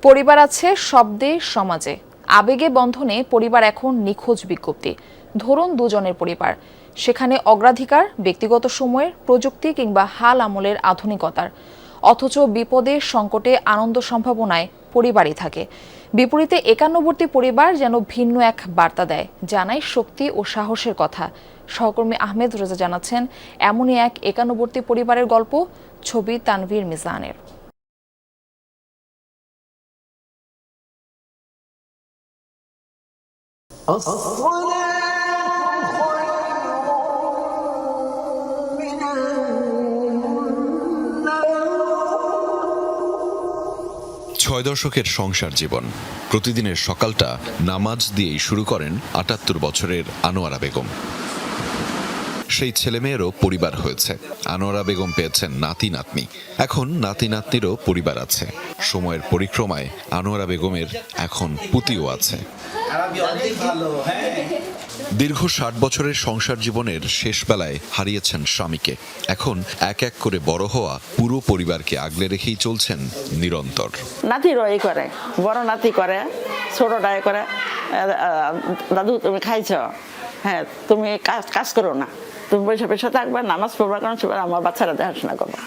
পরিবার আছে শব্দে সমাজে, আবেগে বন্ধনে পরিবার এখন নিখোঁজ বিজ্ঞপ্তি। ধরুন দুজনের পরিবার, সেখানে অগ্রাধিকার ব্যক্তিগত সময়ের, প্রযুক্তি কিংবা হাল আমলের আধুনিকতার, অথচ বিপদে সংকটে আনন্দ সম্ভাবনায় পরিবারই থাকে। বিপরীতে একান্নবর্তী পরিবার যেন ভিন্ন এক বার্তা দেয়, জানায় শক্তি ও সাহসের কথা। সহকর্মী আহমেদ রেজা জানাচ্ছেন এমনই এক একান্নবর্তী পরিবারের গল্প। ছবি তানভীর মিজানের। ছয় দশকের সংসার জীবন, প্রতিদিনের সকালটা নামাজ দিয়েই শুরু করেন ৭৮ বছরের আনোয়ারা বেগম। সেই ছেলেমেয়েরও পরিবার হয়েছে। আনোয়ারা বেগম পেয়েছেন নাতি নাতনি, এখন নাতি নাতনিরও পরিবার আছে। সময়ের পরিক্রমায় আনোয়ারা বেগমের এখন পুতিও আছে। দীর্ঘ ৬০ বছরের সংসার জীবনের শেষ বেলায় হারিয়েছেন স্বামীকে। এখন এক এক করে বড় হওয়া পুরো পরিবারকে আগলে রেখেই চলছেন নিরন্তর। নাতি রয় করে, বড় নাতি করে, ছোটটাই করে, দাদু তুমি খাইছ, হ্যাঁ তুমি কাজ করো না, তুমি বসে থাকবে, নামাজ পড়বা, কারণ আমার বাচ্চারা দেখাশোনা করবো।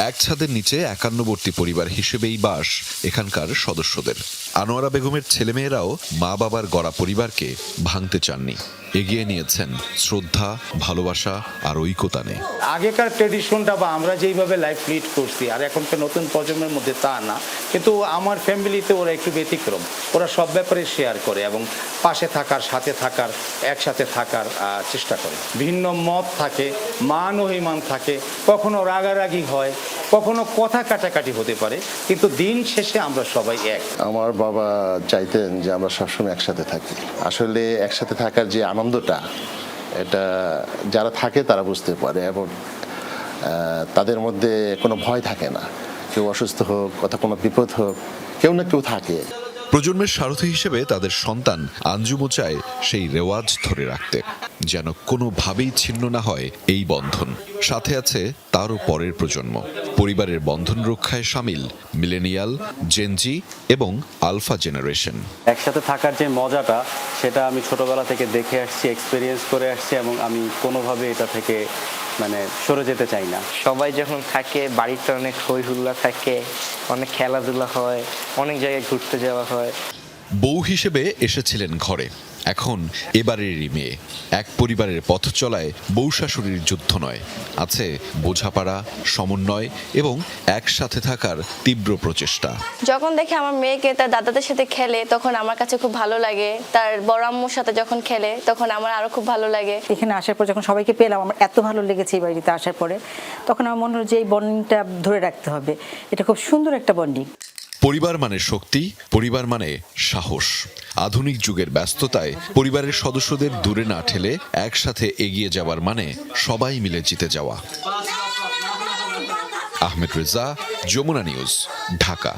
এক ছাদের নিচে একান্নবর্তী পরিবার হিসেবেই বাস এখানকার সদস্যদের। আনোয়ারা বেগমের ছেলেমেয়েরাও মা বাবার গড়া পরিবারকে ভাঙতে চাননি, এগিয়ে নিয়েছেন শ্রদ্ধা, ভালোবাসা আর ঐকতানে। আগেকার ট্রেডিশনটা বা আমরা যেইভাবে লাইফ লিড করছি আর এখনকার নতুন প্রজন্মের মধ্যে তা না, কিন্তু আমার ফ্যামিলিতে ওরা একটু ব্যতিক্রম। ওরা সব ব্যাপারে শেয়ার করে এবং পাশে থাকার, সাথে থাকার, একসাথে থাকার চেষ্টা করে। ভিন্ন মত থাকে, মান অভিমান থাকে, কখনো রাগারাগি হয়, কখনো কথা কাটাকাটি হতে পারে, কিন্তু দিন শেষে আমরা সবাই এক। আমার বাবা চাইতেন যে আমরা সবসময় একসাথে থাকি। আসলে একসাথে থাকার যে আনন্দটা, এটা যারা থাকে তারা বুঝতে পারে, এবং তাদের মধ্যে কোনো ভয় থাকে না। কেউ অসুস্থ হোক, অথবা কোনো বিপদ হোক, কেউ না কেউ থাকে। প্রজন্মের সারথি হিসেবে তাদের সন্তান আঞ্জুমও চায় সেই রেওয়াজ ধরে রাখতে, যেন কোনোভাবেই ছিন্ন না হয় এই বন্ধন। সাথে আছে তারও পরের প্রজন্ম। পরিবারের বন্ধন রক্ষায় সামিল মিলেনিয়াল, জেনজি এবং আলফা জেনারেশন। একসাথে থাকার যে মজাটা, সেটা আমি ছোটবেলা থেকে দেখে আসছি, এক্সপিরিয়েন্স করে আসছি, এবং আমি কোনোভাবে এটা থেকে সরে যেতে চাই না। সবাই যখন থাকে বাড়িতে অনেক হই হুল্লা থাকে, অনেক খেলাধুলা হয়, অনেক জায়গায় ঘুরতে যাওয়া হয়। বউ হিসেবে এসেছিলেন ঘরে, এখন এবারেরই মেয়ে। এক পরিবারের পথ চলায় বউ শাশুড়ির যুদ্ধ নয়, আছে বোঝাপড়া, সমন্বয় এবং একসাথে থাকার তীব্র প্রচেষ্টা। যখন দেখি আমার মেয়েকে তার দাদাদের সাথে খেলে, তখন আমার কাছে খুব ভালো লাগে। তার বড় আম্মুর সাথে যখন খেলে, তখন আমার আরো খুব ভালো লাগে। এখানে আসার পর যখন সবাইকে পেলাম, আমার এত ভালো লেগেছে এই বাড়িতে আসার পরে। তখন আমার মনে হলো যে এই বন্ডিংটা ধরে রাখতে হবে। এটা খুব সুন্দর একটা বন্ডিং। পরিবার মানে শক্তি, পরিবার মানে সাহস। আধুনিক যুগের ব্যস্ততায় পরিবারের সদস্যদের দূরে না ঠেলে একসাথে এগিয়ে যাওয়ার মানে সবাই মিলে জিতে যাওয়া। আহমেদ রেজা, যমুনা নিউজ, ঢাকা।